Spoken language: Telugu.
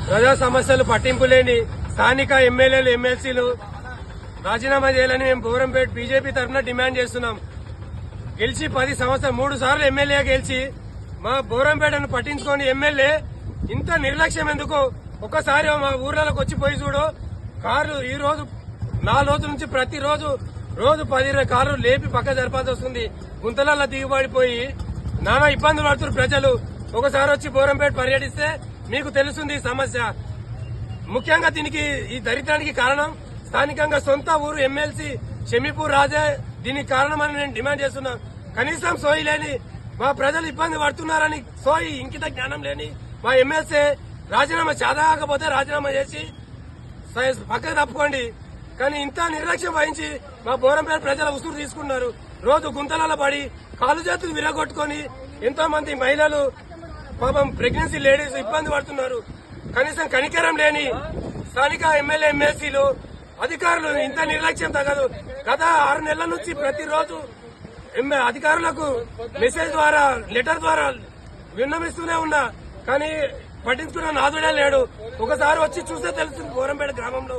ప్రజా సమస్యలు పట్టింపు లేని స్థానిక ఎమ్మెల్యేలు ఎమ్మెల్సీలు రాజీనామా చేయాలని మేము బోరంపేట బీజేపీ తరఫున డిమాండ్ చేస్తున్నాం. గెలిచి 10 సంవత్సరాలు 3 సార్లు ఎమ్మెల్యే గెలిచి మా బోరంపేటను పట్టించుకొని ఎమ్మెల్యే ఇంత నిర్లక్ష్యం ఎందుకు? ఒక్కసారి మా ఊర్లలోకి వచ్చిపోయి చూడు. కార్లు ఈ రోజు 4 రోజుల నుంచి ప్రతిరోజు 10-20 కార్లు లేపి పక్క జరపాల్సి వస్తుంది. గుంతలలో దిగుబడిపోయి నానా ఇబ్బందులు పడుతున్నారు ప్రజలు. ఒకసారి వచ్చి బోరంపేట పర్యటిస్తే మీకు తెలుస్తుంది సమస్య. ముఖ్యంగా దీనికి ఈ దరిద్రానికి కారణం స్థానికంగా సొంత ఊరు ఎమ్మెల్సీ షమీపూర్ రాజే దీనికి కారణమని నేను డిమాండ్ చేస్తున్నాను. కనీసం సోయి లేని మా ప్రజలు ఇబ్బంది పడుతున్నారని సోయి ఇంకిత జ్ఞానం లేని మా ఎమ్మెల్సీ రాజీనామా చేదకపోతే రాజీనామా చేసి పక్కకు తప్పుకోండి. కానీ ఇంత నిర్లక్ష్యం వహించి మా బోరంపేట ప్రజల ఉసురు తీసుకున్నారు. రోజు గుంతలలో పడి కాలు చేతులు విరగొట్టుకుని ఎంతో మంది మహిళలు పాపం ప్రెగ్నెన్సీ లేడీస్ ఇబ్బంది పడుతున్నారు. కనీసం కనికరం లేని స్థానిక ఎమ్మెల్యే ఎమ్మెల్సీలు అధికారులు ఇంత నిర్లక్ష్యం తగదు. గత 6 నెలల నుంచి ప్రతిరోజు అధికారులకు మెసేజ్ ద్వారా లెటర్ ద్వారా విన్నవిస్తూనే ఉన్నా కానీ పట్టించుకున్న నాదుడే లేడు. ఒకసారి వచ్చి చూస్తే తెలుస్తుంది బోరంపేట గ్రామంలో